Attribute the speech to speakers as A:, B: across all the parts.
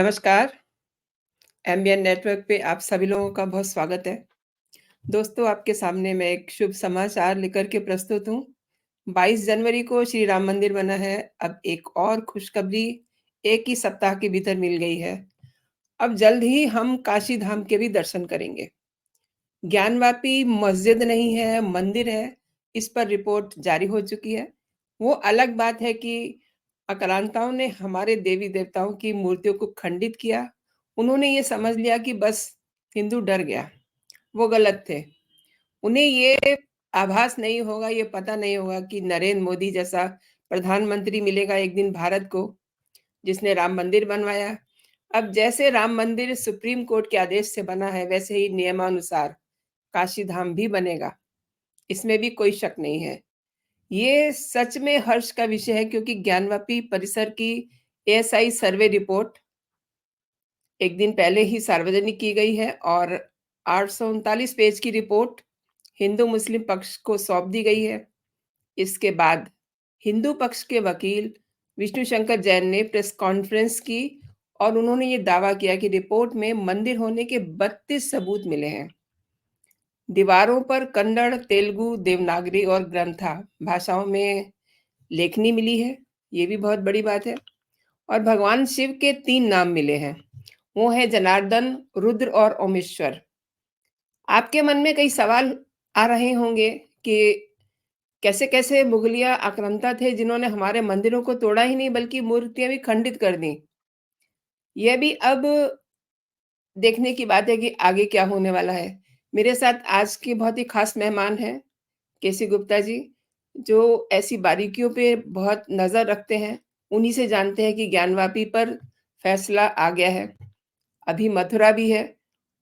A: नमस्कार, MBN network पे आप सभी लोगों का बहुत स्वागत है। दोस्तों, आपके सामने मैं एक शुभ समाचार लेकर के प्रस्तुत हूँ। 22 जनवरी को श्री राम मंदिर बना है। अब एक और खुशखबरी एक ही सप्ताह के भीतर मिल गई है। अब जल्द ही हम काशी धाम के भी दर्शन करेंगे। ज्ञानवापी मस्जिद नहीं है, मंदिर है, इस पर रिपोर्ट जारी हो चुकी है। वो अलग बात है कि आक्रांताओं ने हमारे देवी-देवताओं की मूर्तियों को खंडित किया। उन्होंने ये समझ लिया कि बस हिंदू डर गया। वो गलत थे। उन्हें ये आभास नहीं होगा, ये पता नहीं होगा कि नरेंद्र मोदी जैसा प्रधानमंत्री मिलेगा एक दिन भारत को, जिसने राम मंदिर बनवाया। अब जैसे राम मंदिर सुप्रीम कोर्ट के आदेश से बना है, वैसे ही नियमानुसार काशी धाम भी बनेगा। इसमें भी कोई शक नहीं है। ये सच में हर्ष का विषय है क्योंकि ज्ञानवापी परिसर की एएसआई सर्वे रिपोर्ट एक दिन पहले ही सार्वजनिक की गई है और 839 पेज की रिपोर्ट हिंदू मुस्लिम पक्ष को सौंप दी गई है। इसके बाद हिंदू पक्ष के वकील विष्णु शंकर जैन ने प्रेस कॉन्फ्रेंस की और उन्होंने ये दावा किया कि रिपोर्ट में मंदिर होने के 32 सबूत मिले हैं। दीवारों पर कन्नड़, तेलुगु, देवनागरी और ग्रंथा भाषाओं में लेखनी मिली है। ये भी बहुत बड़ी बात है। और भगवान शिव के 3 नाम मिले हैं। वो है जनार्दन, रुद्र और ओमेश्वर। आपके मन में कई सवाल आ रहे होंगे कि कैसे-कैसे मुगलिया आक्रांता थे जिन्होंने हमारे मंदिरों को तोड़ा ही नहीं बल्कि मूर्तियाँ भी खंडित कर दी। यह भी अब देखने की बात है कि आगे क्या होने वाला है। मेरे साथ आज के बहुत ही खास मेहमान हैं, केसी गुप्ता जी, जो ऐसी बारीकियों पे बहुत नज़र रखते हैं। उन्हीं से जानते हैं कि ज्ञानवापी पर फैसला आ गया है। अभी मथुरा भी है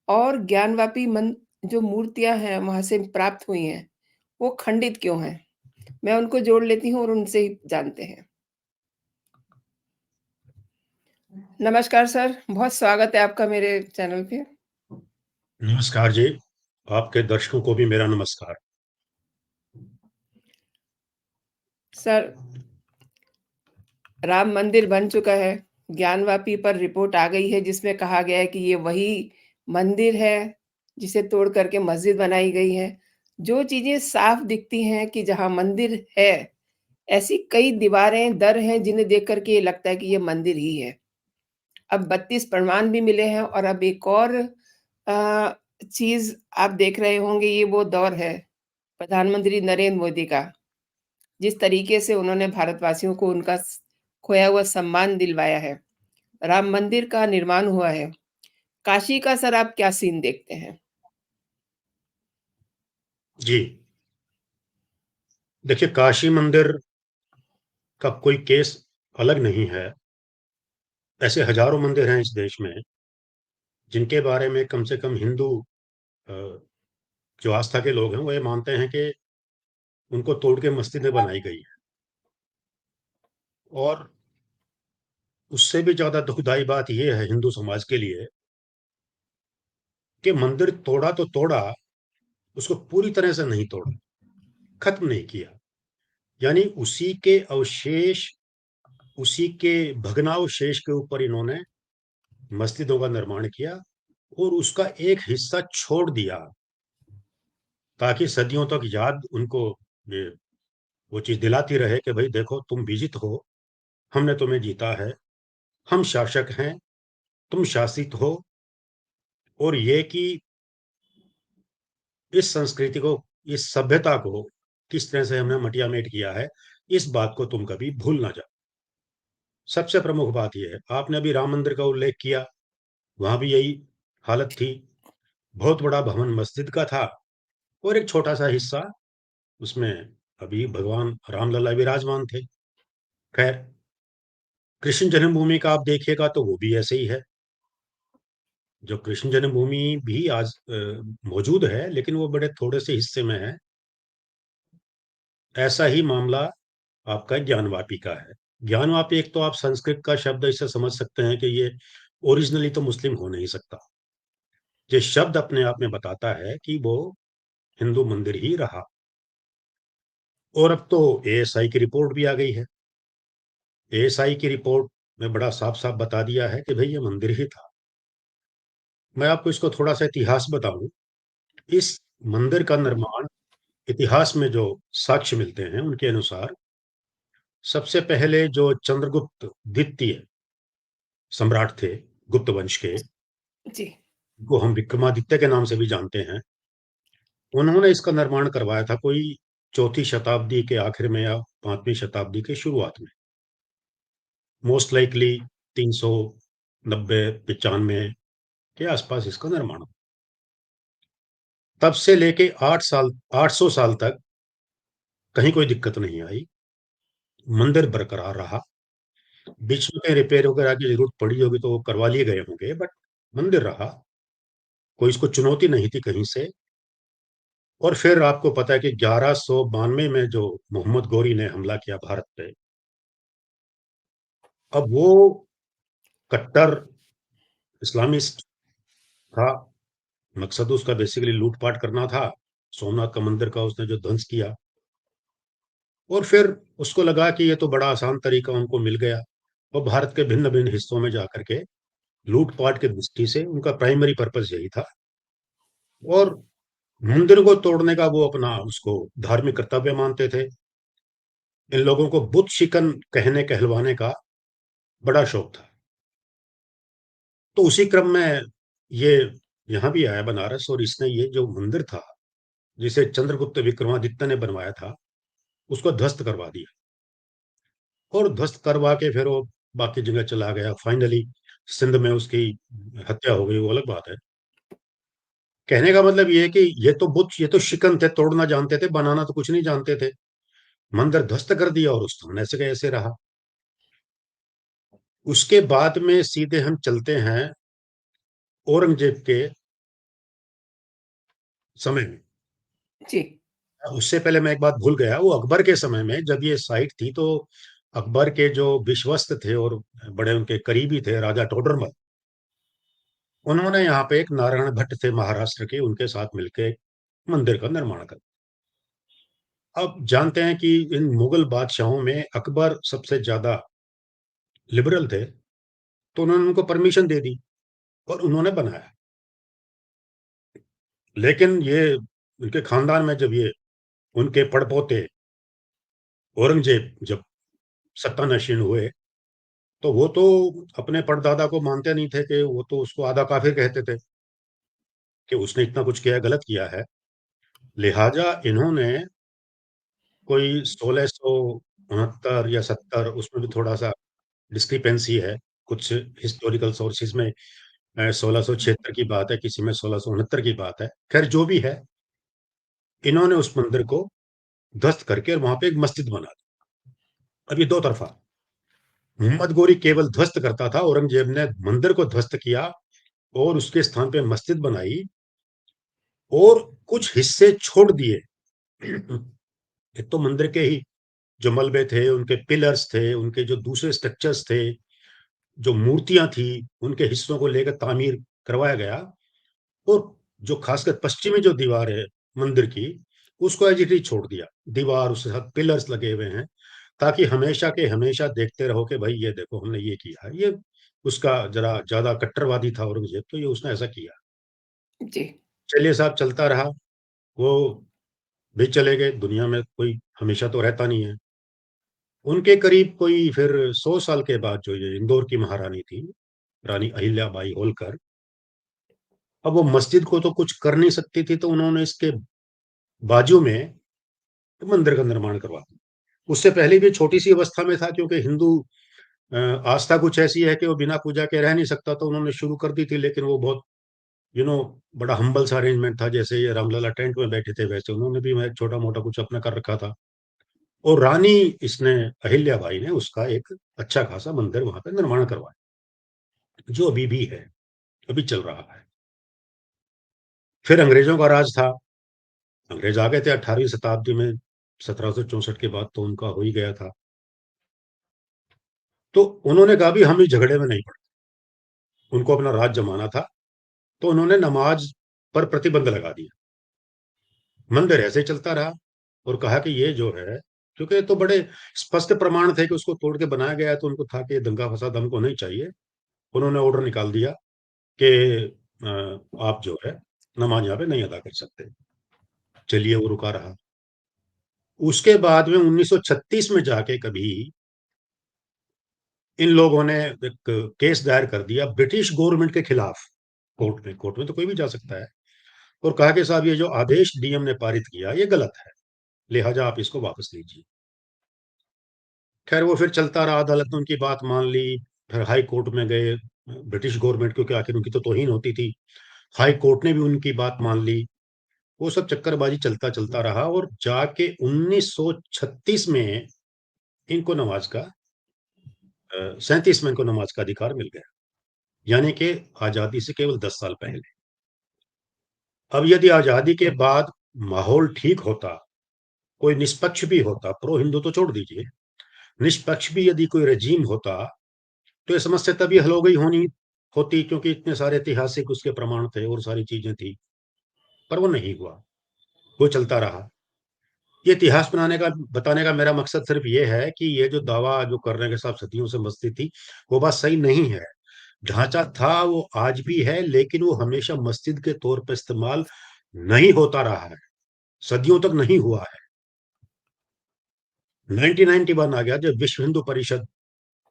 A: और ज्ञानवापी मन जो मूर्तियाँ हैं वहाँ से प्राप्त हुई हैं, वो खंडित क्यों हैं? मैं उनको जोड़ लेती हूँ और उनसे ही जानते हैं। नमस्कार सर, बहुत स्वागत है आपका मेरे चैनल पे।
B: नमस्कार जी, आपके दर्शकों को भी मेरा नमस्कार।
A: सर, राम मंदिर बन चुका है। ज्ञानवापी पर रिपोर्ट आ गई है जिसमें कहा गया है कि ये वही मंदिर है जिसे तोड़ करके मस्जिद बनाई गई है। जो चीज़ें साफ दिखती हैं कि जहाँ मंदिर है, ऐसी कई दीवारें, दर हैं जिन्हें देख कर के ये लगता है कि ये मंदिर ही है। अब 32 प्रमाण भी मिले हैं और अब एक और चीज़ आप देख रहे होंगे, ये वो दौर है प्रधानमंत्री नरेंद्र मोदी का। जिस तरीके से उन्होंने भारतवासियों को उनका खोया हुआ सम्मान दिलवाया है। राम मंदिर का निर्माण हुआ है। काशी का सर आप क्या सीन देखते हैं?
B: जी, देखिए काशी मंदिर का कोई केस अलग नहीं है। ऐसे हजारों मंदिर हैं इस देश में जिनके बारे में कम से कम हिंदू अ, जो आस्था के लोग हैं वो ये मानते हैं कि उनको तोड़ के मस्जिदें बनाई गई हैं। और उससे भी ज्यादा दुखदाई बात यह है हिंदू समाज के लिए कि मंदिर तोड़ा तो तोड़ा, उसको पूरी तरह से नहीं तोड़ा, खत्म नहीं किया। यानी उसी के अवशेष, उसी के भग्नावशेष के ऊपर इन्होंने मस्जिदों का निर्माण किया और उसका एक हिस्सा छोड़ दिया ताकि सदियों तक याद उनको ये वो चीज दिलाती रहे कि भाई देखो तुम विजित हो, हमने तुम्हें जीता है, हम शासक हैं, तुम शासित हो। और ये कि इस संस्कृति को, इस सभ्यता को किस तरह से हमने मटिया मेट किया है, इस बात को तुम कभी भूल ना जाओ। सबसे प्रमुख बात यह है, आपने अभी राम मंदिर का उल्लेख किया, वहां भी यही हालत थी। बहुत बड़ा भवन मस्जिद का था और एक छोटा सा हिस्सा उसमें अभी भगवान रामलला विराजमान थे। खैर, कृष्ण जन्मभूमि का आप देखिएगा तो वो भी ऐसे ही है। जो कृष्ण जन्मभूमि भी आज मौजूद है, लेकिन वो बड़े थोड़े से हिस्से में है। ऐसा ही मामला आपका ज्ञानवापी का है। ज्ञानवापी एक तो आप संस्कृत का शब्द इससे समझ सकते हैं कि ये ओरिजिनली तो मुस्लिम हो नहीं सकता। ये शब्द अपने आप में बताता है कि वो हिंदू मंदिर ही रहा। और अब तो एएसआई की रिपोर्ट भी आ गई है। एएसआई की रिपोर्ट में बड़ा साफ-साफ बता दिया है कि भई ये मंदिर ही था। मैं आपको इसको थोड़ा-सा इतिहास बताऊँ। इस मंदिर का निर्माण इतिहास में जो साक्ष्य मिलते हैं, उनके अनुसार सबसे पहले जो चंद्रगुप्त द्वितीय सम्राट थे, गुप्त वंश के,
A: जी,
B: को हम विक्रमादित्य के नाम से भी जानते हैं। उन्होंने इसका निर्माण करवाया था कोई चौथी शताब्दी के आखिर में या 5वीं शताब्दी के शुरुआत में। मोस्ट लाइकली 390-95 के आसपास इसका निर्माण हुआ। तब से लेके 800 साल तक कहीं कोई दिक्कत नहीं आई। मंदिर बरकरार रहा। बीच में कहीं रिपेयर वगैरह की ज़रूरत पड़ी होगी तो वो करवा लिए गए होंगे, बट मंदिर रहा। कोई इसको चुनौती नहीं थी कहीं से। और फिर आपको पता है कि 1192 में जो मोहम्मद गौरी ने हमला किया भारत पे, अब वो कट्टर इस्लामिस्ट था। मकसद उसका बेसिकली लूट-पाट करना था। सोमनाथ का मंदिर का उसने जो ध्वंस किया, और फिर उसको लगा कि ये तो बड़ा आसान तरीका उनको मिल गया, और भारत के भिन्न-भिन्न हिस्सों में जाकर के लूट-पाट की दृष्टि से उनका प्राइमरी पर्पज़ यही था। और मंदिर को तोड़ने का वो अपना उसको धार्मिक कर्तव्य मानते थे। इन लोगों को बुत शिकन कहने कहलवाने का बड़ा शौक था। तो उसी क्रम में ये यहाँ भी आया बनारस, और इसने ये जो मंदिर था, जिसे चंद्रगुप्त विक्रमादित्य ने बनवाया था, उसको ध्वस्त करवा दिया। और ध्वस्त करवा के फिर वो बाकी जगह चला गया। फाइनली सिंध में उसकी हत्या हो गई, वो अलग बात है। कहने का मतलब ये है कि ये तो शिकन थे, तोड़ना जानते थे, बनाना तो कुछ नहीं जानते थे। मंदिर ध्वस्त कर दिया और उस स्थान ऐसे का ऐसे रहा। उसके बाद में सीधे हम चलते हैं औरंगजेब के समय में।
A: जी,
B: उससे पहले मैं एक बात भूल गया, वो अकबर के समय में जब ये साइट थी, तो अकबर के जो विश्वस्त थे और बड़े उनके करीबी थे, राजा टोडरमल, उन्होंने यहाँ पे एक नारायण भट्ट थे महाराष्ट्र के, उनके साथ मिलके मंदिर का निर्माण कर। अब जानते हैं कि इन मुगल बादशाहों में अकबर सबसे ज्यादा लिबरल थे, तो उन्होंने उनको परमिशन दे दी और उन्होंने बनाया। लेकिन ये उनके खानदान में जब ये उनके पड़पोते औरंगजेब जब सत्तानशीन हुए, तो वो तो अपने परदादा को मानते नहीं थे, कि वो तो उसको आधा काफिर कहते थे कि उसने इतना कुछ किया, गलत किया है। लिहाजा इन्होंने कोई 1669 या 70, उसमें भी थोड़ा-सा डिस्क्रिपेंसी है। कुछ हिस्टोरिकल सोर्सेज़ में 1676 की बात है, किसी में 1669 की बात है। ख़ैर जो भी है, इन्होंने उस मंदिर को ध्वस्त करके और वहाँ पे एक मस्जिद बना दी। अब ये दो तरफ़ा। मोहम्मद गोरी केवल ध्वस्त करता था, औरंगज़ेब ने मंदिर को ध्वस्त किया और उसके स्थान पे मस्जिद बनाई और कुछ हिस्से छोड़ दिए। एक तो मंदिर के ही जो मलबे थे, उनके पिलर्स थे, उनके जो दूसरे स्ट्रक्चर्स थे, जो मूर्तियाँ थी, उनके हिस्सों को लेकर तामीर करवाया गया। और जो खासकर पश्चिमी जो दीवार है मंदिर की, उसको एज़ इट इज़ छोड़ दिया। दीवार, उसके साथ पिलर्स लगे हुए हैं, ताकि हमेशा के हमेशा देखते रहो कि भई ये देखो हमने ये किया है। ये उसका ज़रा ज़्यादा कट्टरवादी था औरंगज़ेब, तो ये उसने ऐसा किया।
A: जी,
B: चलिए साहब, चलता रहा। वो भी चले गए, दुनिया में कोई हमेशा तो रहता नहीं है। उनके करीब कोई फिर 100 साल के बाद जो ये इंदौर की महारानी थी, रानी अहिल्याबाई होलकर, अब वो मस्जिद को तो कुछ कर नहीं सकती थी, तो उन्होंने इसके बाजू में मंदिर का निर्माण करवा दिया। उससे पहले भी छोटी-सी अवस्था में था, क्योंकि हिंदू आस्था कुछ ऐसी है कि वो बिना पूजा के रह नहीं सकता, तो उन्होंने शुरू कर दी थी, लेकिन वो बहुत यू नो बड़ा हम्बल सा अरेंजमेंट था। जैसे ये रामलला टेंट में बैठे थे, वैसे उन्होंने भी वहाँ छोटा-मोटा कुछ अपना कर रखा था। और रानी इसने अहिल्याबाई ने उसका एक अच्छा खासा मंदिर वहाँ पे निर्माण करवाया, जो अभी भी है, अभी चल रहा है। फिर अंग्रेज़ों का राज था। अंग्रेज़ आ गए थे 18वीं शताब्दी में, 1764 के बाद तो उनका हो ही गया था। तो उन्होंने कहा भी हम इस झगड़े में नहीं पड़ते, उनको अपना राज जमाना था, तो उन्होंने नमाज़ पर प्रतिबंध लगा दिया। मंदिर ऐसे ही चलता रहा और कहा कि ये जो है, क्योंकि ये तो बड़े स्पष्ट प्रमाण थे कि उसको तोड़ के बनाया गया है, तो उनको था कि ये दंगा फसाद हमको नहीं चाहिए। उन्होंने ऑर्डर निकाल दिया कि आप जो है नमाज यहाँ पे नहीं अदा कर सकते। चलिए, वो रुका रहा। उसके बाद में 1936 में जाके कभी इन लोगों ने एक केस दायर कर दिया ब्रिटिश गवर्नमेंट के खिलाफ कोर्ट में। कोर्ट में तो कोई भी जा सकता है। और कहा कि साहब, ये जो आदेश डीएम ने पारित किया ये गलत है, लिहाजा आप इसको वापस लीजिए। खैर, वो फिर चलता रहा, अदालत ने उनकी बात मान ली। फिर हाई कोर्ट में गए, ब्रिटिश गवर्नमेंट, क्योंकि आखिर उनकी तो तौहीन होती थी। हाई कोर्ट ने भी उनकी बात मान ली। वो सब चक्करबाजी चलता चलता रहा, और जाके 1936 में इनको नमाज का 37 में इनको नमाज का अधिकार मिल गया, यानी कि आजादी से केवल 10 साल पहले। अब यदि आजादी के बाद माहौल ठीक होता, कोई निष्पक्ष भी होता, प्रो हिंदू तो छोड़ दीजिए, निष्पक्ष भी यदि कोई रजीम होता, तो ये समस्या तभी हल हो गई होनी होती, क्योंकि इतने सारे ऐतिहासिक उसके प्रमाण थे और सारी चीजें थी। पर वो नहीं हुआ, वो चलता रहा। ये इतिहास बताने का मेरा मकसद सिर्फ ये है कि ये जो दावा जो कर रहे हैं कि साहब सदियों से मस्जिद थी, वो बात सही नहीं है। ढांचा था, वो आज भी है, लेकिन वो हमेशा मस्जिद के तौर पर इस्तेमाल नहीं होता रहा है, सदियों तक नहीं हुआ है। 1991 आ गया जब विश्व हिंदू परिषद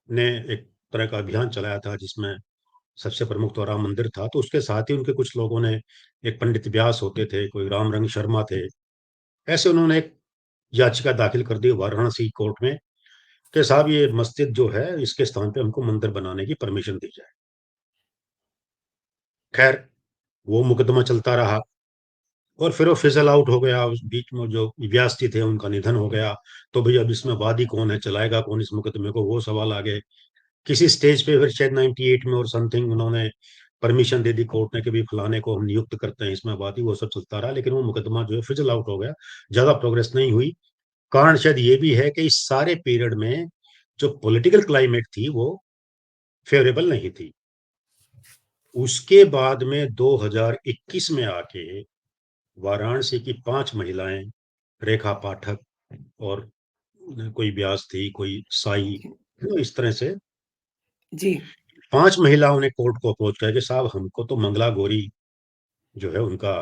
B: ने एक तरह का अभियान चलाया था, जिसमें सबसे प्रमुख तो राम मंदिर था। तो उसके साथ ही उनके कुछ लोगों ने, एक पंडित व्यास होते थे, कोई रामरंग शर्मा थे, ऐसे उन्होंने एक याचिका दाखिल कर दी वाराणसी कोर्ट में कि साहब, ये मस्जिद जो है इसके स्थान पे हमको मंदिर बनाने की परमिशन दी जाए। खैर, वो मुकदमा चलता रहा, और फिर वो फिजल आउट हो गया। उस बीच में जो व्यास जी थे उनका निधन हो गया। तो भाई अब इसमें वादी कौन है, चलाएगा कौन इस मुकदमे को, वो सवाल आ गए। किसी स्टेज पे फिर शायद 98 में और समथिंग उन्होंने परमिशन दे दी कोर्ट ने कि भी फलाने को हम नियुक्त करते हैं इसमें वादी। वो सब चलता रहा, लेकिन वो मुकदमा जो है फिजल आउट हो गया, ज्यादा प्रोग्रेस नहीं हुई। कारण शायद ये भी है कि इस सारे पीरियड में जो पॉलिटिकल क्लाइमेट थी वो फेवरेबल नहीं थी। उसके बाद में 2021 में आके वाराणसी की 5 महिलाएं, रेखा पाठक और कोई व्यास थी, कोई साई, इस तरह से
A: जी।
B: 5 महिलाओं ने कोर्ट को अप्रोच किया कि साहब, हमको तो मंगला गौरी जो है उनका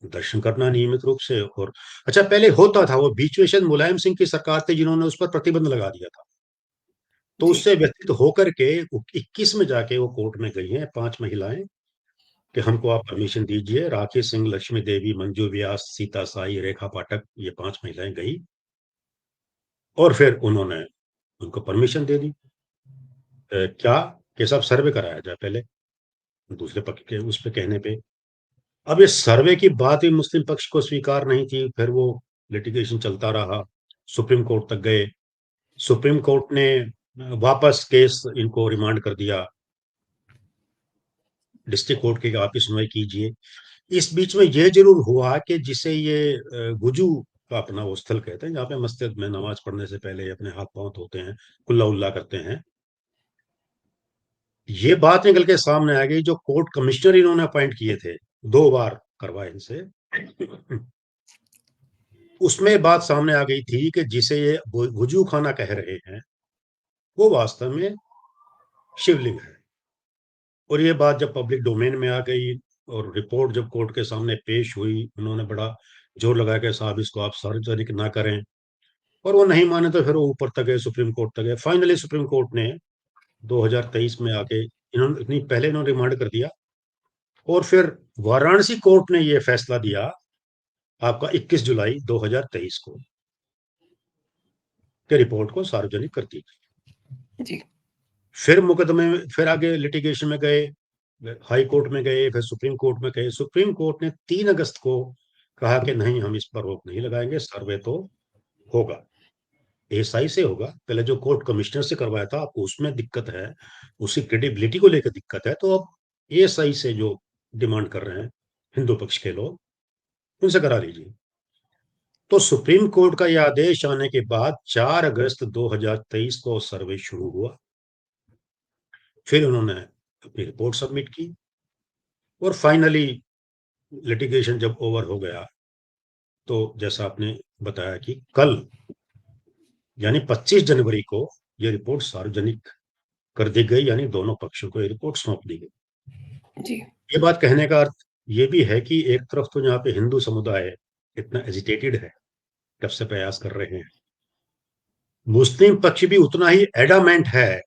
B: दर्शन करना नियमित रूप से। और अच्छा, पहले होता था, वो बीच में शायद मुलायम सिंह की सरकार थी जिन्होंने उस पर प्रतिबंध लगा दिया था। तो
A: जी।
B: उससे व्यतीत होकर के 21 में जाके वो कोर्ट में गई हैं 5 महिलाएं कि हमको आप परमिशन दीजिए। राखी सिंह, लक्ष्मी देवी, मंजू व्यास, सीता साई, रेखा पाठक, ये 5 महिलाएं गई, और फिर उन्होंने उनको परमिशन दे दी। क्या कि साहब सर्वे कराया जाए पहले, दूसरे पक्ष के उस पे कहने पे। अब ये सर्वे की बात भी मुस्लिम पक्ष को स्वीकार नहीं थी। फिर वो लिटिगेशन चलता रहा, सुप्रीम कोर्ट तक गए। सुप्रीम कोर्ट ने वापस केस इनको रिमांड कर दिया डिस्ट्रिक्ट कोर्ट के, आप ही सुनवाई कीजिए। इस बीच में ये जरूर हुआ कि जिसे ये गुजू का अपना वो स्थल कहते हैं, जहाँ पे मस्जिद में नमाज पढ़ने से पहले अपने हाथ पांव धोते हैं, कुल्ला उल्ला करते हैं। ये बात निकल के सामने आ गई, जो कोर्ट कमिश्नर इन्होंने अपॉइंट किए थे, 2 बार करवाए इनसे, उसमें बात सामने आ गई थी कि जिसे ये वजू खाना कह रहे हैं, वो वास्तव में शिवलिंग है। और ये बात जब पब्लिक डोमेन में आ गई और रिपोर्ट जब कोर्ट के सामने पेश हुई, उन्होंने बड़ा जोर लगाया कि साहब इसको आप सार्वजनिक ना करें। और वो नहीं माने, तो फिर वो ऊपर तक गए, सुप्रीम कोर्ट तक गए। फाइनली सुप्रीम कोर्ट ने 2023 में आके इन्होंने इतनी पहले इन्होंने रिमांड कर दिया, और फिर वाराणसी कोर्ट ने ये फैसला दिया आपका 21 जुलाई 2023 को, के रिपोर्ट को सार्वजनिक कर दी।
A: जी।
B: फिर मुकदमे में, फिर आगे लिटिगेशन में गए, हाई कोर्ट में गए, फिर सुप्रीम कोर्ट में गए। सुप्रीम कोर्ट ने 3 अगस्त को कहा कि नहीं, हम इस पर रोक नहीं लगाएंगे, सर्वे तो होगा, एएसआई से होगा। पहले जो कोर्ट कमिश्नर से करवाया था, आपको उसमें दिक्कत है, उसकी क्रेडिबिलिटी को लेकर दिक्कत है, तो अब एएसआई से जो डिमांड कर रहे हैं हिंदू पक्ष के लोग, उनसे करा लीजिए। तो सुप्रीम कोर्ट का यह आदेश आने के बाद 4 अगस्त 2023 को सर्वे शुरू हुआ। फिर उन्होंने अपनी रिपोर्ट सबमिट की, और फाइनली लिटिगेशन जब ओवर हो गया, तो जैसा आपने बताया कि कल यानी 25 जनवरी को ये रिपोर्ट सार्वजनिक कर दी गई, यानी दोनों पक्षों को ये रिपोर्ट सौंप दी गई।
A: जी।
B: ये बात कहने का अर्थ ये भी है कि एक तरफ तो यहाँ पे हिंदू समुदाय इतना एजिटेटेड है, कब से प्रयास कर रहे हैं, मुस्लिम पक्ष भी उतना ही एडामेंट है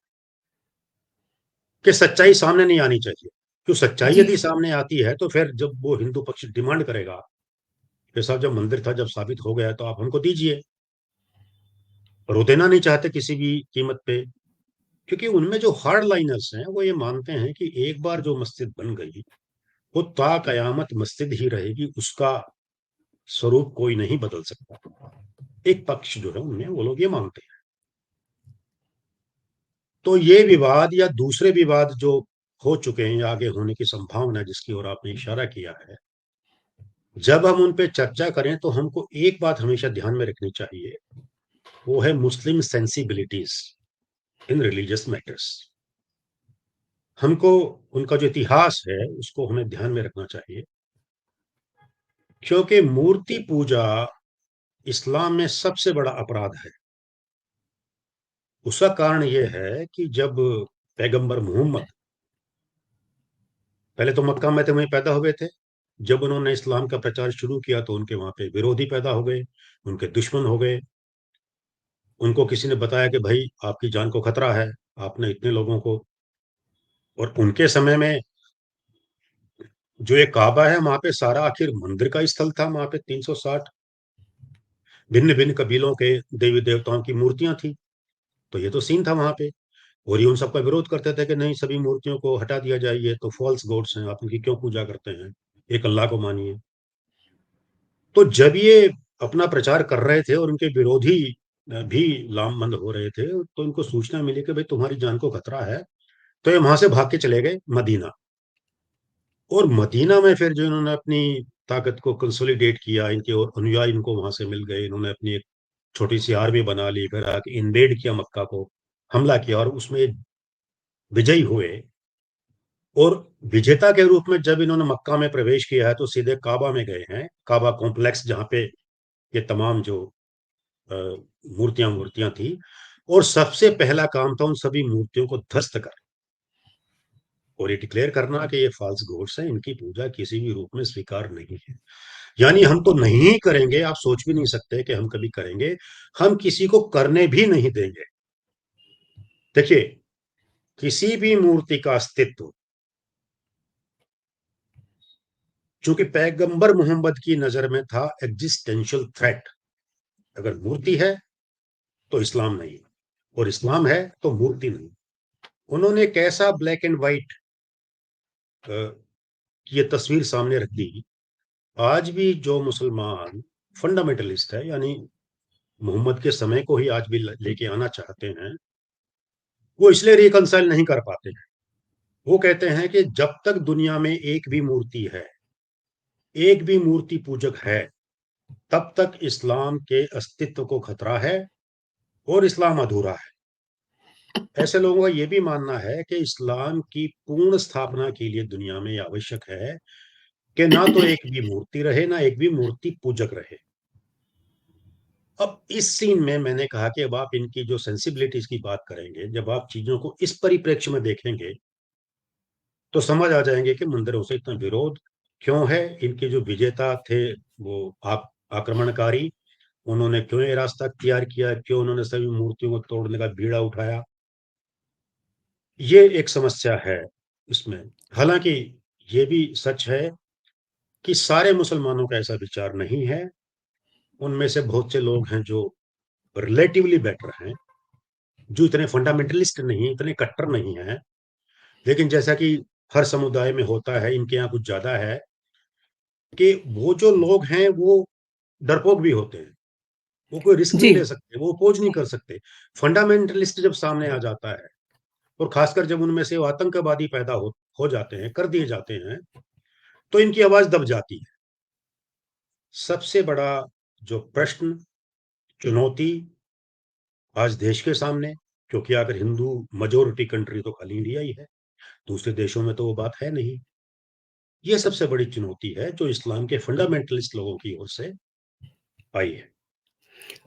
B: कि सच्चाई सामने नहीं आनी चाहिए। क्यों? सच्चाई
A: जी।
B: यदि सामने आती है तो फिर जब वो हिंदू पक्ष डिमांड करेगा कि साहब जब मंदिर था, जब साबित हो गया तो आप हमको दीजिए, और वो देना नहीं चाहते किसी भी कीमत पे। क्योंकि उनमें जो हार्ड लाइनर्स हैं वो ये मानते हैं कि एक बार जो मस्जिद बन गई वो ता कयामत मस्जिद ही रहेगी, उसका स्वरूप कोई नहीं बदल सकता। एक पक्ष जो है उनमें वो लोग ये मानते हैं। तो ये विवाद या दूसरे विवाद जो हो चुके हैं या आगे होने की संभावना है, जिसकी ओर आपने इशारा किया है, जब हम उन पे चर्चा करें तो हमको एक बात हमेशा ध्यान में रखनी चाहिए, वो है मुस्लिम सेंसिबिलिटीज इन रिलीजियस मैटर्स। हमको उनका जो इतिहास है उसको हमें ध्यान में रखना चाहिए, क्योंकि मूर्ति पूजा इस्लाम में सबसे बड़ा अपराध है। उसका कारण यह है कि जब पैगंबर मोहम्मद पहले तो मक्का में तो वहीं पैदा हुए थे, जब उन्होंने इस्लाम का प्रचार शुरू किया तो उनके वहां पे विरोधी पैदा हो गए, उनके दुश्मन हो गए। उनको किसी ने बताया कि भाई आपकी जान को खतरा है, आपने इतने लोगों को। और उनके समय में जो ये काबा है वहां पे सारा आखिर मंदिर का स्थल था, वहां पे 360 भिन्न भिन्न कबीलों के देवी देवताओं की मूर्तियां थी। तो ये तो सीन था वहां पे। और ये उन सबका विरोध करते थे कि नहीं, सभी मूर्तियों को हटा दिया जाए, ये तो फॉल्स गॉड्स हैं, आप इनकी क्यों पूजा करते हैं, एक अल्लाह को मानिए। तो जब ये अपना प्रचार कर रहे थे और उनके विरोधी भी लामबंद हो रहे थे, तो इनको सूचना मिली कि भाई तुम्हारी जान को खतरा है। तो ये वहां से भाग के चले गए मदीना। और मदीना में फिर जो इन्होंने अपनी ताकत को कंसोलिडेट किया, इनके और अनुयायी इनको वहां से मिल गए, इन्होंने अपनी एक छोटी सी आर्मी बना ली, फिर आके इन्वेड किया मक्का को, हमला किया और उसमें विजयी हुए। और विजेता के रूप में जब इन्होंने मक्का में प्रवेश किया है तो सीधे काबा में गए हैं, काबा कॉम्प्लेक्स जहाँ पे ये तमाम जो मूर्तियां मूर्तियां थी। और सबसे पहला काम था उन सभी मूर्तियों को ध्वस्त कर और ये डिक्लेयर करना कि ये फॉल्स गॉड्स हैं, इनकी पूजा किसी भी रूप में स्वीकार नहीं है। यानी हम तो नहीं करेंगे, आप सोच भी नहीं सकते कि हम कभी करेंगे, हम किसी को करने भी नहीं देंगे। देखिए, किसी भी मूर्ति का अस्तित्व, चूंकि पैगंबर मोहम्मद की नजर में था एग्जिस्टेंशियल थ्रेट। अगर मूर्ति है तो इस्लाम नहीं, और इस्लाम है तो मूर्ति नहीं। उन्होंने एक ऐसा ब्लैक एंड व्हाइट ये तस्वीर सामने रख दी। आज भी जो मुसलमान फंडामेंटलिस्ट है, यानी मोहम्मद के समय को ही आज भी लेके आना चाहते हैं, वो इसलिए रिकंसाइल नहीं कर पाते हैं। वो कहते हैं कि जब तक दुनिया में एक भी मूर्ति है, एक भी मूर्ति पूजक है, तब तक इस्लाम के अस्तित्व को खतरा है और इस्लाम अधूरा है। ऐसे लोगों का यह भी मानना है कि इस्लाम की पूर्ण स्थापना के लिए दुनिया में यह आवश्यक है कि ना तो एक भी मूर्ति रहे, ना एक भी मूर्ति पूजक रहे। अब इस सीन में मैंने कहा कि अब आप इनकी जो सेंसिबिलिटीज की बात करेंगे, जब आप चीजों को इस परिप्रेक्ष्य में देखेंगे तो समझ आ जाएंगे कि मंदिरों से इतना विरोध क्यों है। इनके जो विजेता थे वो आक्रमणकारी, उन्होंने क्यों ये रास्ता अख्तियार किया, क्यों उन्होंने सभी मूर्तियों को तोड़ने का बीड़ा उठाया, ये एक समस्या है इसमें। हालांकि ये भी सच है कि सारे मुसलमानों का ऐसा विचार नहीं है। उनमें से बहुत से लोग हैं जो रिलेटिवली बेटर हैं, जो इतने फंडामेंटलिस्ट नहीं, इतने कट्टर नहीं है। लेकिन जैसा कि हर समुदाय में होता है, इनके यहाँ कुछ ज्यादा है कि वो जो लोग हैं वो डरपोक भी होते हैं। वो कोई रिस्क नहीं
A: जी।
B: ले सकते, वो अपोज नहीं कर सकते। फंडामेंटलिस्ट जब सामने आ जाता है, और खासकर जब उनमें से वो आतंकवादी पैदा हो जाते हैं, कर दिए जाते हैं, तो इनकी आवाज दब जाती है। सबसे बड़ा जो प्रश्न, चुनौती आज देश के सामने, क्योंकि अगर हिंदू मेजोरिटी कंट्री तो खाली इंडिया ही है, दूसरे देशों में तो वो बात है नहीं। ये सबसे बड़ी चुनौती है जो इस्लाम के फंडामेंटलिस्ट लोगों की ओर से आई है।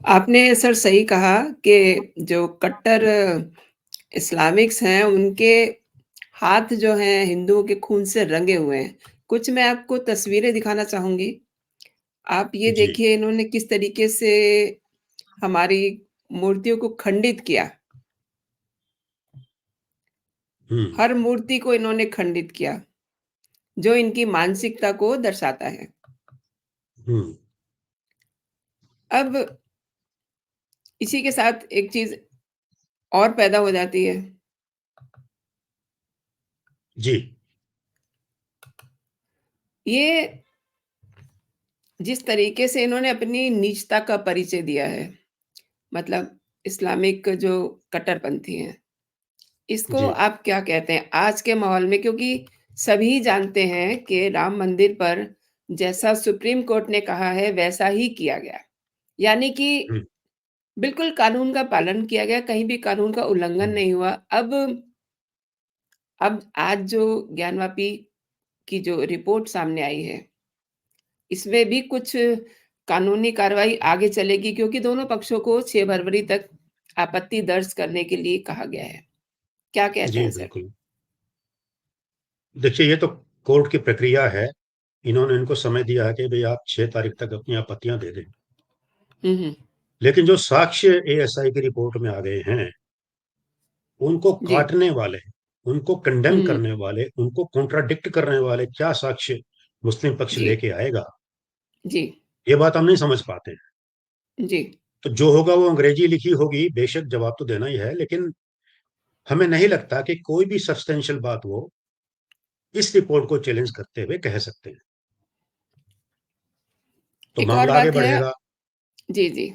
A: आपने सर सही कहा कि जो कट्टर इस्लामिक्स हैं, उनके हाथ जो हैं हिंदुओं के खून से रंगे हुए हैं। कुछ मैं आपको तस्वीरें दिखाना चाहूँगी। आप ये
B: जी।
A: देखिए इन्होंने किस तरीके से हमारी मूर्तियों को खंडित किया।
B: हुँ,
A: हर मूर्ति को इन्होंने खंडित किया, जो इनकी मानसिकता को दर्शाता है।
B: हुँ।
A: अब इसी के साथ एक चीज़ और पैदा हो जाती है।
B: जी।
A: ये जिस तरीके से इन्होंने अपनी नीचता का परिचय दिया है, मतलब इस्लामिक जो कट्टरपंथी हैं, इसको
B: जी।
A: आप क्या कहते हैं आज के माहौल में? क्योंकि सभी जानते हैं कि राम मंदिर पर जैसा सुप्रीम कोर्ट ने कहा है, वैसा ही किया गया। यानी कि
B: हुँ।
A: बिल्कुल कानून का पालन किया गया, कहीं भी कानून का उल्लंघन
B: हुँ।
A: नहीं हुआ। अब आज जो ज्ञानवापी की जो रिपोर्ट सामने आई है, इसमें भी कुछ कानूनी कार्रवाई आगे चलेगी क्योंकि दोनों पक्षों को 6 फरवरी तक आपत्ति दर्ज करने के लिए कहा गया है। क्या कहते
B: जी,
A: हैं सर?
B: बिल्कुल। देखिए, ये तो कोर्ट की प्रक्रिया है। इन्होंने इनको समय दिया है कि भई आप 6 तारीख तक अपनी आपत्तियाँ दे दें।
A: हुँ, हुँ।
B: लेकिन जो साक्ष्य एएसआई की रिपोर्ट में आ गए हैं, उनको
A: जी।
B: काटने वाले, उनको कंडेम
A: हुँ,
B: करने वाले, उनको कॉन्ट्राडिक्ट करने वाले क्या साक्ष्य मुस्लिम पक्ष
A: जी,
B: लेके आएगा,
A: जी,
B: ये बात हम नहीं समझ पाते हैं।
A: जी।
B: तो जो होगा वो अंग्रेजी लिखी होगी, बेशक जवाब तो देना ही है, लेकिन हमें नहीं लगता कि कोई भी सब्स्टेंशियल बात वो इस रिपोर्ट को चैलेंज करते हुए कह सकते हैं। तो
A: एक और
B: मामला आगे
A: बात है
B: बढ़ेगा।
A: जी, जी।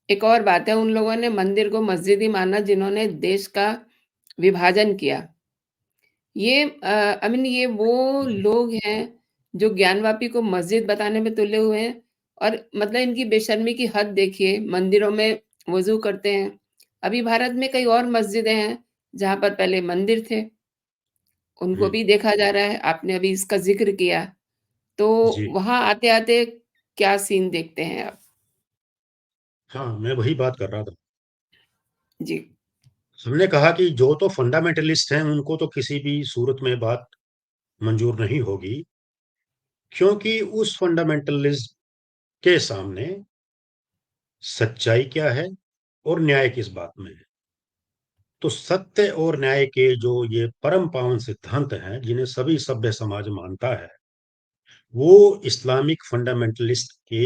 A: एक और बात है, उन लोगों ने मंदिर को मस्जिद ही माना जिन्होंने देश का विभाजन किया। ये वो लोग हैं जो ज्ञानवापी को मस्जिद बताने में तुले हुए हैं और मतलब इनकी बेशर्मी की हद देखिए, मंदिरों में वज़ू करते हैं। अभी भारत में कई और मस्जिदें हैं, जहाँ पर पहले मंदिर थे, उनको
B: हुँ,
A: भी देखा जा रहा है। आपने अभी इसका ज़िक्र किया, तो
B: जी।
A: वहाँ आते-आते क्या सीन देखते हैं आप?
B: हाँ, मैं वही बात कर रहा था।
A: जी।
B: हमने कहा कि जो तो फंडामेंटलिस्ट हैं, उनको तो किसी भी सूरत में बात मंज़ूर नहीं होगी, क्योंकि उस फंडामेंटलिस्ट के सामने सच्चाई क्या है और न्याय किस बात में है। तो सत्य और न्याय के जो ये परम पावन सिद्धांत हैं, जिन्हें सभी सभ्य समाज मानता है, वो इस्लामिक फंडामेंटलिस्ट के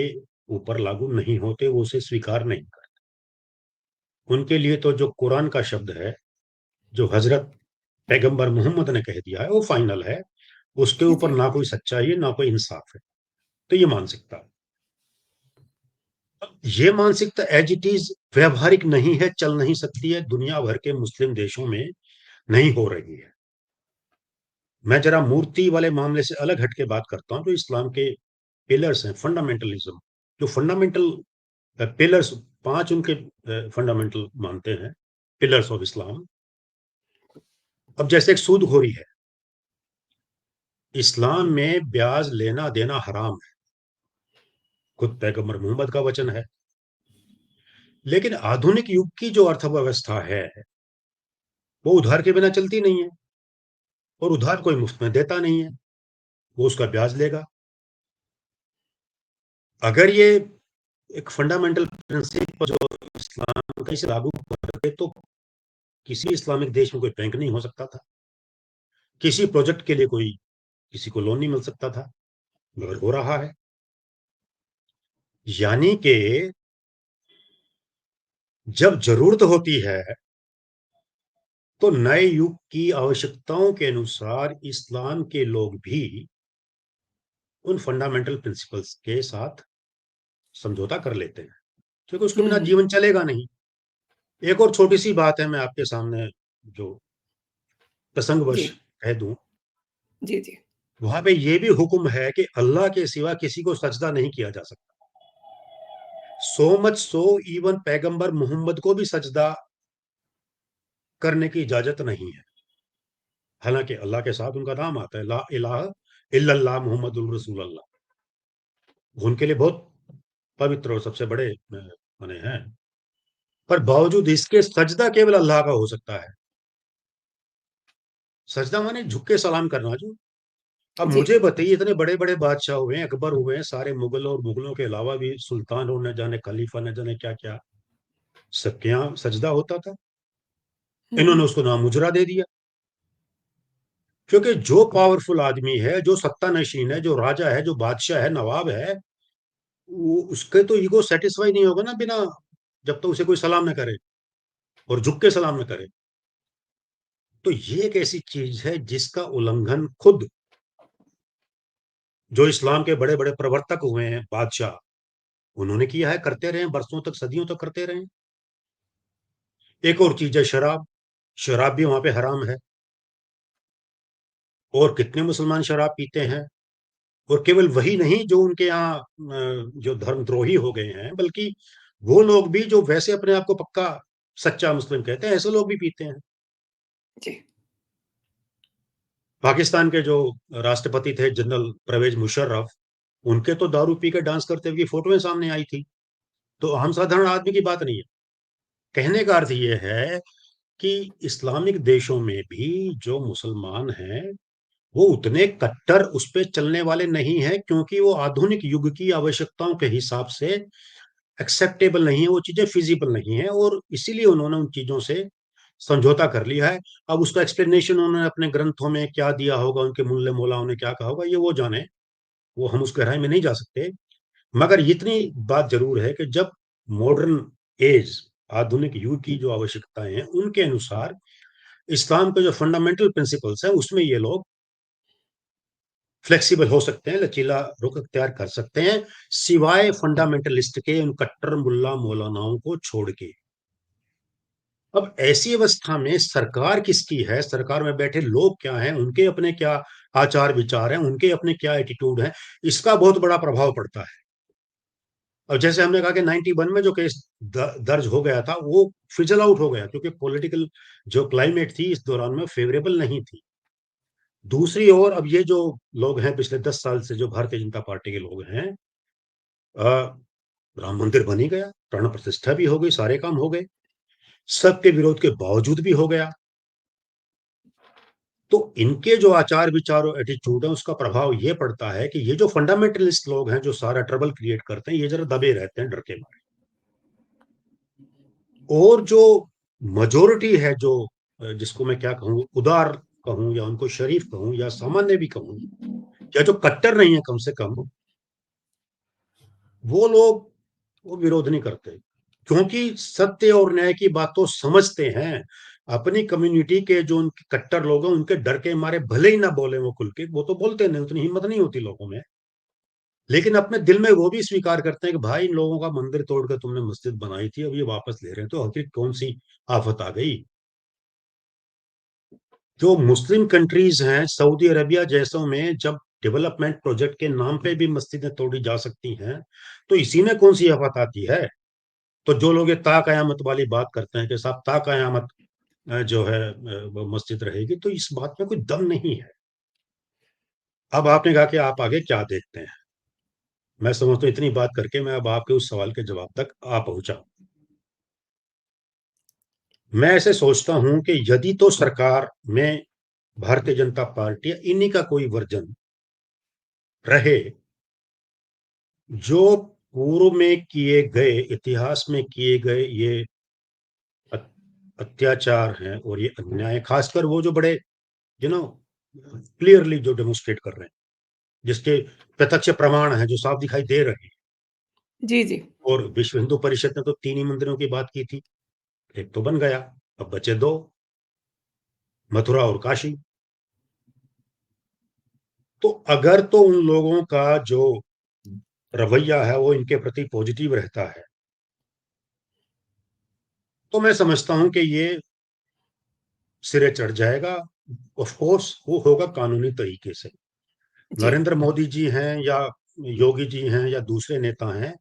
B: ऊपर लागू नहीं होते, वो उसे स्वीकार नहीं करते। उनके लिए तो जो कुरान का शब्द है, जो हज़रत पैगंबर मोहम्मद ने कह दिया है, वो फाइनल है। उसके
A: जी,
B: ऊपर
A: जी।
B: ना कोई सच्चाई है, ना कोई इंसाफ है। तो ये मानसिकता। ये मानसिकता एज़ इट इज़ व्यावहारिक नहीं है, चल नहीं सकती है, दुनिया भर के मुस्लिम देशों में नहीं हो रही है। मैं ज़रा मूर्ति वाले मामले से अलग हट के बात करता हूँ, जो इस्लाम के पिलर्स हैं, फंडामेंटलिज़्म, जो फंडामेंटल पिलर्स 5 उनके फंडामेंटल मानते हैं, पिलर्स ऑफ इस्लाम। अब जैसे एक सूदखोरी है, इस्लाम में ब्याज लेना-देना हराम है, खुद पैगंबर मोहम्मद का वचन है। लेकिन आधुनिक युग की जो अर्थव्यवस्था है, वो उधार के बिना चलती नहीं है और उधार कोई मुफ्त में देता नहीं है, वो उसका ब्याज लेगा। अगर ये एक फंडामेंटल प्रिंसिपल जो इस्लाम का इसे लागू करते तो किसी इस्लामिक देश में कोई बैंक नहीं हो सकता था। किसी प्रोजेक्ट के लिए कोई किसी को लोन नहीं मिल सकता था, मगर हो रहा है। यानी कि जब ज़रूरत होती है, तो नए युग की आवश्यकताओं के अनुसार इस्लाम के लोग भी उन फंडामेंटल प्रिंसिपल्स के साथ समझौता कर लेते हैं, क्योंकि उसके
A: हुँ,
B: बिना
A: हुँ।
B: जीवन चलेगा नहीं। एक और छोटी-सी बात है मैं आपके सामने जो
A: जी।
B: प्रसंगवश कह दूँ,
A: जी, जी।
B: वहाँ पे ये भी हुक्म है कि अल्लाह के सिवा किसी को सजदा नहीं किया जा सकता। सो मच सो इवन पैगंबर मोहम्मद को भी सजदा करने की इजाज़त नहीं है। हालाँकि अल्लाह के साथ उनका नाम आता है, ला इलाहा इल्लल्लाह मुहम्मदुर रसूलुल्लाह। उनके लिए बहुत पवित्र और सबसे बड़े बने हैं, पर बावजूद इसके सजदा केवल अल्लाह का हो सकता है। सजदा माने झुक के सलाम करना जो। अब
A: जी।
B: मुझे बताइए, इतने बड़े-बड़े बादशाह हुए हैं, अकबर हुए हैं, सारे मुगल और मुगलों के अलावा भी सुल्तान और न जाने खलीफा न जाने क्या-क्या, सबके यहाँ सजदा होता था।
A: हुँ,
B: इन्होंने
A: हुँ।
B: उसको नामुजरा दे दिया। क्योंकि जो पावरफुल आदमी है, जो सत्तानशीन है, जो राजा है, जो बादशाह है, नवाब है, वो उसके तो ईगो सैटिस्फाई नहीं होगा ना बिना, जब तक उसे कोई सलाम ना करे और झुक के सलाम ना करे। तो ये एक ऐसी चीज है जिसका उल्लंघन खुद जो इस्लाम के बड़े-बड़े प्रवर्तक हुए हैं, बादशाह, उन्होंने किया है, करते रहे हैं, बरसों तक, सदियों तक करते रहे हैं। एक और चीज है शराब, शराब भी वहाँ पे हराम है, और कितने मुसलमान शराब पीते हैं, और केवल वही नहीं जो उनके यहाँ जो धर्मद्रोही हो गए हैं, बल्कि वो लोग भी जो वैसे अपने आप को पक्का सच्चा मुस्लिम कहते हैं, ऐसे लोग भी पीते हैं।
A: जी।
B: पाकिस्तान के जो राष्ट्रपति थे जनरल परवेज मुशर्रफ, उनके तो दारू पी के डांस करते हुए फोटोएं सामने आई थी। तो हम साधारण आदमी की बात नहीं है। कहने का अर्थ ये है कि इस्लामिक देशों में भी जो मुसलमान हैं, वो उतने कट्टर उस पे चलने वाले नहीं हैं, क्योंकि वो आधुनिक युग की आवश्यकताओं के हिसाब से एक्सेप्टेबल नहीं है, वो चीजें फिजिबल नहीं है, और इसीलिए उन्होंने उन चीजों से समझौता कर लिया है। अब उसका एक्सप्लेनेशन उन्होंने अपने ग्रंथों में क्या दिया होगा, उनके मूल्य मौलाओं ने क्या कहा होगा, ये वो जाने, वो हम उस गहराई में नहीं जा सकते। मगर इतनी बात जरूर है कि जब मॉडर्न एज, आधुनिक युग की जो आवश्यकताएं हैं, उनके अनुसार इस्लाम के जो फंडामेंटल प्रिंसिपल्स हैं, उसमें ये लोग फ्लेक्सिबल हो सकते हैं, लचीला रुख अख्तियार कर सकते हैं, सिवाय फंडामेंटलिस्ट के, उन कट्टर मुल्ला मौलानाओं को छोड़ के। अब ऐसी अवस्था में सरकार किसकी है, सरकार में बैठे लोग क्या हैं, उनके अपने क्या आचार विचार हैं, उनके अपने क्या एटीट्यूड हैं, इसका बहुत बड़ा प्रभाव पड़ता है। और जैसे हमने कहा कि 91 में जो केस दर्ज हो गया था, वो फिजल आउट हो गया, क्योंकि पॉलिटिकल जो क्लाइमेट थी इस दौरान में फेवरेबल नहीं थी। दूसरी ओर अब ये जो लोग हैं, पिछले 10 साल से जो भारतीय जनता पार्टी के लोग हैं, अ, राम मंदिर बन ही गया, प्राण प्रतिष्ठा भी हो गई, सारे काम हो गए, सबके विरोध के बावजूद भी हो गया। तो इनके जो आचार विचार और एटीट्यूड है, उसका प्रभाव ये पड़ता है कि ये जो फंडामेंटलिस्ट लोग हैं, जो सारा ट्रबल क्रिएट करते हैं, ये जरा दबे रहते हैं, डर के मारे। और जो मेजोरिटी है, जो जिसको मैं क्या कहूँ, उदार कहूँ, या उनको शरीफ कहूँ, या सामान्य भी कहूँ, या जो कट्टर नहीं है कम से कम, वो लोग वो विरोध नहीं करते, क्योंकि सत्य और न्याय की बात तो समझते हैं। अपनी कम्युनिटी के जो उनके कट्टर लोग हैं, उनके डर के मारे भले ही ना बोले वो खुल के, वो तो बोलते नहीं, उतनी हिम्मत नहीं होती लोगों में, लेकिन अपने दिल में वो भी स्वीकार करते हैं कि भाई, इन लोगों का मंदिर तोड़कर तुमने मस्जिद बनाई थी, अब ये वापस ले रहे हैं, तो आखिर कौन सी आफत आ गई। जो मुस्लिम कंट्रीज हैं, सऊदी अरबिया जैसों में, जब डेवलपमेंट प्रोजेक्ट के नाम पे भी मस्जिदें तोड़ी जा सकती हैं, तो इसी में कौन सी आफत आती है। तो जो लोग ये ता कयामत वाली बात करते हैं कि साहब ता कयामत जो है वो मस्जिद रहेगी, तो इस बात में कोई दम नहीं है। अब आपने कहा कि आप आगे क्या देखते हैं, मैं समझता हूँ इतनी बात करके मैं अब आपके उस सवाल के जवाब तक आ पहुंचा। मैं ऐसे सोचता हूं कि यदि तो सरकार में भारतीय जनता पार्टी या इन्हीं का कोई वर्जन रहे, जो पूर्व में किए गए, इतिहास में किए गए ये अत्याचार हैं और ये अन्याय, खासकर वो जो बड़े यू नो क्लियरली जो डेमोन्स्ट्रेट कर रहे हैं, जिसके प्रत्यक्ष प्रमाण है, जो साफ दिखाई दे रहे हैं।
A: जी, जी।
B: और विश्व हिंदू परिषद ने तो 3 ही मंदिरों की बात की थी, एक तो बन गया, अब बचे 2, मथुरा और काशी। तो अगर तो उन लोगों का जो रवैया है वो इनके प्रति पॉजिटिव रहता है, तो मैं समझता हूं कि ये सिरे चढ़ जाएगा। ऑफ कोर्स वो होगा कानूनी तरीके से।
A: जी।
B: नरेंद्र मोदी जी हैं या योगी जी हैं या दूसरे नेता हैं,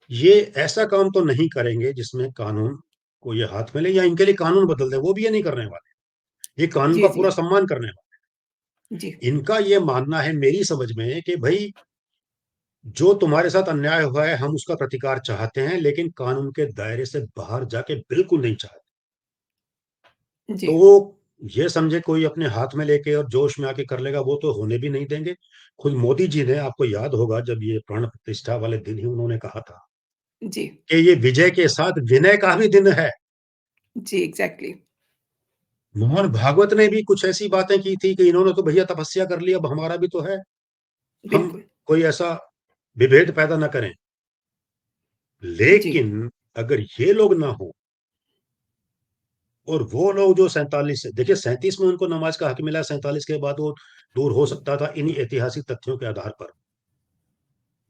B: ये ऐसा काम तो नहीं करेंगे जिसमें कानून को ये हाथ में ले, या इनके लिए कानून बदल दे, वो भी ये नहीं करने वाले। ये कानून
A: जी,
B: का
A: जी।
B: पूरा सम्मान करने वाले।
A: जी।
B: इनका ये मानना है मेरी समझ में कि भाई, जो तुम्हारे साथ अन्याय हुआ है हम उसका प्रतिकार चाहते हैं, लेकिन कानून के दायरे से बाहर जाके बिल्कुल नहीं चाहते।
A: जी,
B: तो वो ये समझे कोई अपने हाथ में लेके और जोश में आके कर लेगा, वो तो होने भी नहीं देंगे। खुद मोदी जी ने, आपको याद होगा, जब ये प्राण प्रतिष्ठा वाले दिन ही उन्होंने कहा था
A: जी,
B: कि ये विजय के साथ विनय का भी दिन है।
A: जी, एग्ज़ैक्टली।
B: मोहन भागवत ने भी कुछ ऐसी बातें की थी कि इन्होंने तो भैया तपस्या कर ली, अब हमारा भी तो है। हम
A: बिल्कुल।
B: कोई ऐसा विभेद पैदा ना करें।
A: जी,
B: लेकिन अगर ये लोग ना हो, और वो लोग जो 47 से, देखिए 37 में उनको नमाज का हक मिला, 47 के बाद वो दूर हो सकता था इन्हीं ऐतिहासिक तथ्यों के आधार पर।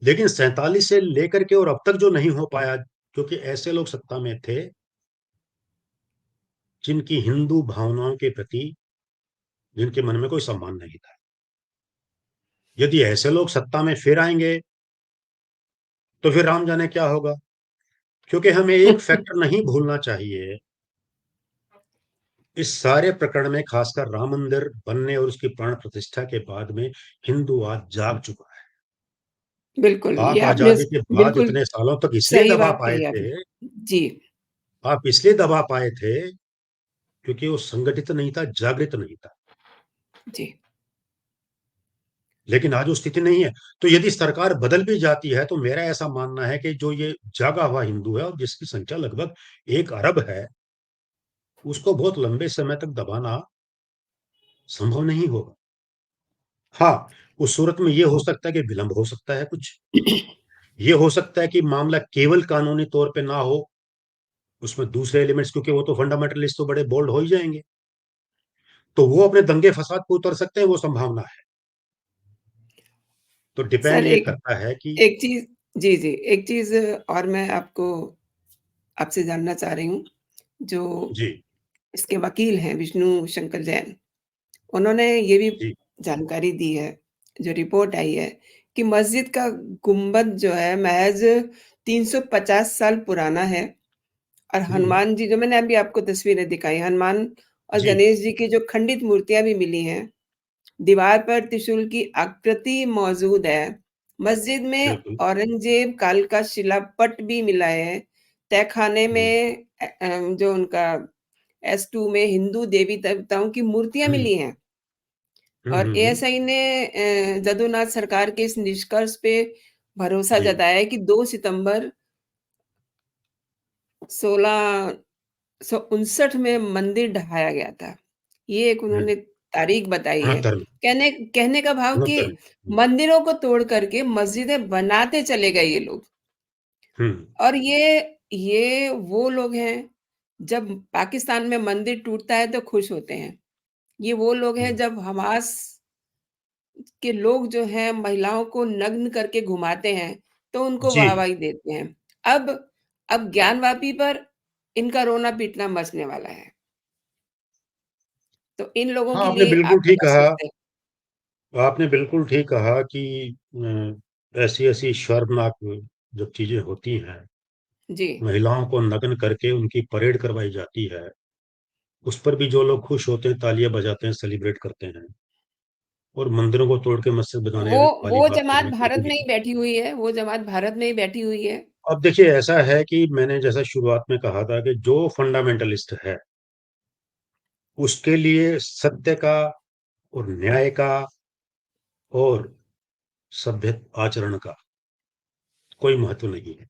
B: लेकिन 47 से लेकर के और अब तक जो नहीं हो पाया, क्योंकि ऐसे लोग सत्ता में थे जिनकी हिंदू भावनाओं के प्रति, जिनके मन में कोई सम्मान नहीं था। यदि ऐसे लोग सत्ता में फिर आएंगे तो फिर राम जाने क्या होगा। क्योंकि हमें एक फैक्टर नहीं भूलना चाहिए इस सारे प्रकरण में, खासकर राम मंदिर बनने और उसकी प्राण प्रतिष्ठा के बाद में, हिंदू आज जाग चुका है।
A: बिल्कुल, ये
B: आप
A: आपने
B: आजादी के बाद
A: बिल्कुल
B: इतने सालों तक इसलिए
A: सही
B: दबा
A: बात
B: पाए
A: कही
B: थे,
A: आपने। जी,
B: आप इसलिए दबा पाए थे क्योंकि वो संगठित नहीं था, जागृत नहीं था।
A: जी।
B: लेकिन आज वो स्थिति नहीं है। तो यदि सरकार बदल भी जाती है तो मेरा ऐसा मानना है कि जो ये जागा हुआ हिंदू है और जिसकी संख्या लगभग 1 अरब है, उसको बहुत लंबे समय तक दबाना संभव नहीं होगा। हाँ, उस सूरत में ये हो सकता है कि विलंब हो सकता है कुछ। ये हो सकता है कि मामला केवल कानूनी तौर पे ना हो, उसमें दूसरे एलिमेंट्स, क्योंकि वो तो फंडामेंटलिस्ट तो बड़े बोल्ड हो ही जाएंगे, तो वो अपने दंगे फसाद पे उतर सकते हैं, वो संभावना है। तो डिपेंड
A: सर
B: ये
A: एक
B: करता है कि
A: एक चीज़ जी, जी, एक चीज़ और मैं आपको आपसे जानना चाह रही हूँ, जो
B: जी,
A: इसके वकील हैं विष्णु शंकर जैन, उन्होंने ये भी
B: जी,
A: जानकारी दी है, जो रिपोर्ट आई है, कि मस्जिद का गुंबद जो है महज़ 350 साल पुराना है और
B: हुँ,
A: हनुमान जी जो मैंने अभी आपको तस्वीरें दिखाई, हनुमान और
B: जी,
A: गणेश जी की जो खंडित मूर्तियाँ भी मिली हैं, दीवार पर त्रिशूल की आकृति मौजूद है। मस्जिद में
B: बिल्कुल।
A: औरंगज़ेब काल का शिलापट भी मिला है। तहखाने
B: हुँ,
A: में जो उनका S2 में हिंदू देवी-देवताओं की मूर्तियाँ
B: हुँ,
A: मिली हैं
B: हुँ,
A: और
B: हुँ, हुँ,
A: एएसआई ने जदुनाथ सरकार के इस निष्कर्ष पे भरोसा
B: जी,
A: जताया है कि 2 सितंबर 1659 में मंदिर ढहाया गया था। ये एक
B: हुँ,
A: उन्होंने तारीख बताई है।
B: 69 में,
A: कहने कहने का भाव कि
B: 69 में। हुँ,
A: मंदिरों को तोड़ करके मस्जिदें बनाते चले गए ये लोग
B: हुँ,
A: और ये वो लोग हैं, जब पाकिस्तान में मंदिर टूटता है तो खुश होते हैं। ये वो लोग हैं
B: हुँ,
A: जब हमास के लोग जो हैं महिलाओं को नग्न करके घुमाते हैं, तो उनको
B: जी।
A: वाहवाही देते हैं। अब अब ज्ञानवापी पर इनका रोना-पीटना मचने वाला है। तो इन लोगों
B: हाँ,
A: के
B: आपने
A: लिए
B: बिल्कुल
A: आप
B: ठीक
A: क्या
B: कहा।
A: सोचते हैं?
B: आपने बिल्कुल ठीक कहा कि ऐसी-ऐसी शर्मनाक जब चीज़ें होती हैं,
A: जी।
B: महिलाओं को नग्न करके उनकी परेड करवाई जाती है, उस पर भी जो लोग खुश होते हैं, तालियाँ बजाते हैं, सेलिब्रेट करते हैं, और मंदिरों को तोड़ के मस्जिद बनाने
A: वो
B: वाली
A: वो
B: बात तो
A: जमात
B: हमें
A: भारत
B: कभी
A: में ही
B: नहीं।
A: बैठी हुई है, वो जमात भारत में ही बैठी हुई है।
B: अब देखिए, ऐसा है कि मैंने जैसा शुरुआत में कहा था कि जो फंडामेंटलिस्ट है, उसके लिए सत्य का और न्याय का और सभ्य आचरण का कोई महत्व नहीं है।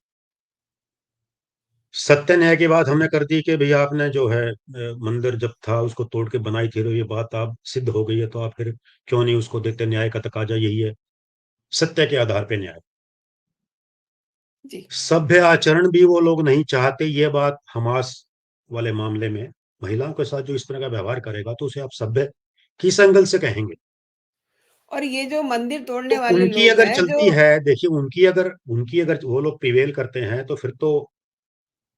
B: सत्य न्याय की बात हमने कर दी कि भैया आपने जो है मंदिर जब था उसको तोड़ के बनाई थी, और ये बात आप सिद्ध हो गई है, तो आप फिर क्यों नहीं उसको देते। न्याय का तकाजा यही है, सत्य के आधार पे न्याय।
A: जी।
B: सभ्य आचरण भी वो लोग नहीं चाहते। ये बात हमास वाले मामले में महिलाओं के साथ जो इस तरह का व्यवहार करेगा, तो उसे आप सभ्य किस एंगल से कहेंगे।
A: और ये जो मंदिर
B: तो
A: तोड़ने वाले
B: उनकी
A: लोग
B: अगर
A: हैं जो
B: चलती है, देखिए उनकी अगर वो लोग प्रिवेल करते हैं, तो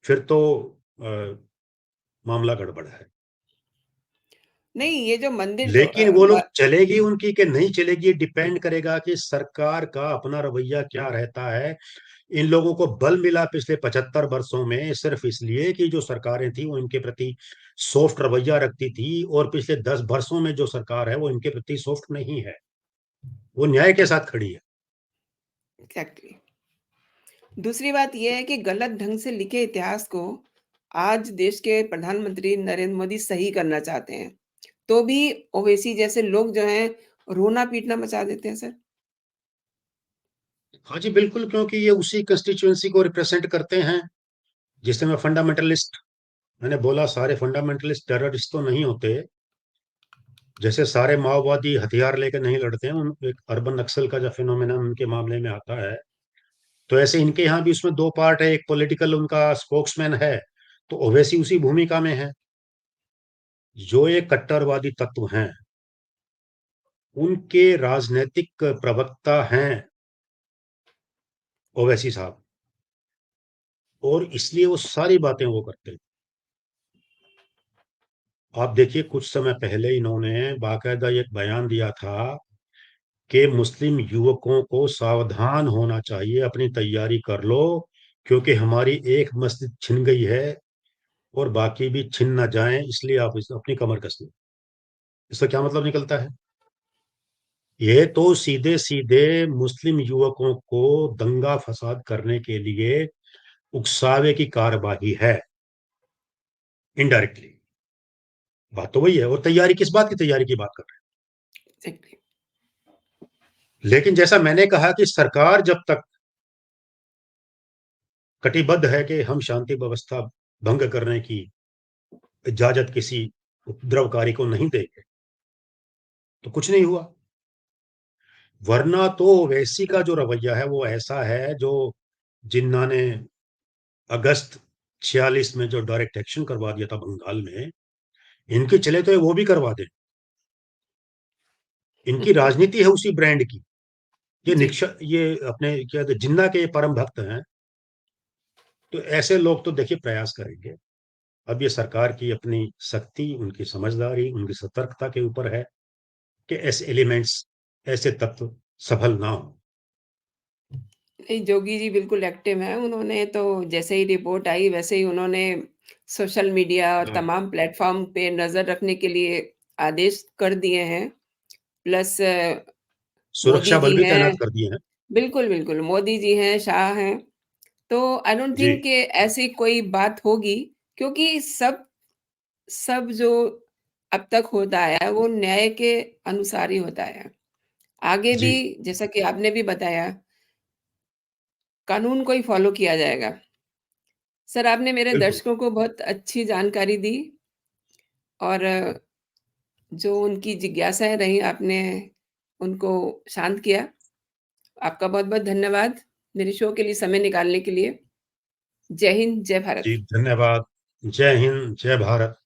B: फिर तो मामला गड़बड़ है।
A: नहीं, ये जो मंदिर तो
B: लेकिन वो लोग चलेगी उनकी कि नहीं चलेगी, डिपेंड करेगा कि सरकार का अपना रवैया क्या रहता है। इन लोगों को बल मिला पिछले 75 वर्षों में सिर्फ इसलिए कि जो सरकारें थी वो इनके प्रति सॉफ्ट रवैया रखती थी, और पिछले 10 वर्षों में जो सरकार है वो इनके प्रति सॉफ्ट नहीं है, वो न्याय के साथ खड़ी है।
A: एग्ज़ैक्टली। दूसरी बात ये है कि गलत ढंग से लिखे इतिहास को आज देश के प्रधानमंत्री नरेंद्र मोदी सही करना चाहते हैं। तो भी ओवैसी जैसे लोग जो हैं रोना-पीटना मचा देते हैं सर।
B: हाँ जी, बिल्कुल, क्योंकि ये उसी कंस्टिट्यूएंसी को रिप्रेजेंट करते हैं, जिसे मैं फंडामेंटलिस्ट मैंने बोला सारे फंडामेंटलिस्ट टेररिस्ट तो नहीं होते। जैसे सारे माओवादी हथियार लेकर नहीं लड़ते हैं, एक अर्बन नक्सल का जो फिनोमेनन उनके मामले में आता है, तो ऐसे इनके यहाँ भी उसमें 2 पार्ट है, एक पॉलिटिकल उनका स्पोक्समैन है, तो ओवैसी उसी भूमिका में है। जो ये कट्टरवादी तत्व हैं, उनके राजनैतिक प्रवक्ता हैं ओवैसी साहब, और इसलिए वो सारी बातें वो करते हैं। आप देखिए कुछ समय पहले इन्होंने बाकायदा एक बयान दिया था कि मुस्लिम युवकों को सावधान होना चाहिए, अपनी तैयारी कर लो, क्योंकि हमारी एक मस्जिद छिन गई है और बाकी भी छिन ना जाएं, इसलिए आप अपनी कमर कस लो। इसका क्या मतलब निकलता है? ये तो सीधे सीधे मुस्लिम युवकों को दंगा फसाद करने के लिए उकसावे की कार्यवाही है, इनडायरेक्टली। बात तो वही है, और तैयारी किस बात की तैयारी की बात कर रहे
A: एग्ज़ैक्टली।
B: हैं? लेकिन जैसा मैंने कहा कि सरकार जब तक कटिबद्ध है कि हम शांति व्यवस्था भंग करने की इजाजत किसी उपद्रवकारी को नहीं देंगे, तो कुछ नहीं हुआ। वरना तो ओवैसी का जो रवैया है वो ऐसा है, जो जिन्ना ने अगस्त 46 में जो डायरेक्ट एक्शन करवा दिया था बंगाल में, इनके चले तो ये वो भी करवा दें। इनकी राजनीति है उसी ब्रांड की।
A: जी।
B: ये अपने क्या कहते हैं, जिन्ना के ये परम भक्त हैं। तो ऐसे लोग तो देखिए प्रयास करेंगे। अब ये सरकार की अपनी सख्ती, उनकी समझदारी, उनकी सतर्कता के ऊपर है कि ऐसे एलिमेंट्स, ऐसे तत्व सफल ना हो।
A: नहीं, जोगी जी बिल्कुल एक्टिव हैं। उन्होंने तो जैसे ही रिपोर्ट आई वैसे ही उन्होंने सोशल मीडिया और
B: हाँ,
A: तमाम प्लेटफ़ॉर्म पे नज़र रखने के लिए आदेश कर दिए हैं। प्लस मोदी
B: सुरक्षा बल
A: जी
B: भी
A: हैं।
B: तैनात कर दिए हैं।
A: बिल्कुल, बिल्कुल। मोदी जी हैं, शाह हैं। तो आई डोंट
B: जी,
A: थिंक कि ऐसी कोई बात होगी, क्योंकि सब सब जो अब तक होता आया है वो न्याय के अनुसार ही होता आया है। आगे भी
B: जी,
A: जैसा कि आपने भी बताया, कानून को ही फ़ॉलो किया जाएगा। सर, आपने मेरे
B: बिल्कुल।
A: दर्शकों को बहुत अच्छी जानकारी दी और जो उनकी जिज्ञासाएँ रहीं, आपने उनको शांत किया। आपका बहुत-बहुत धन्यवाद, मेरे शो के लिए समय निकालने के लिए। जय हिंद, जय
B: जी,
A: भारत।
B: धन्यवाद। जय हिंद, जय भारत।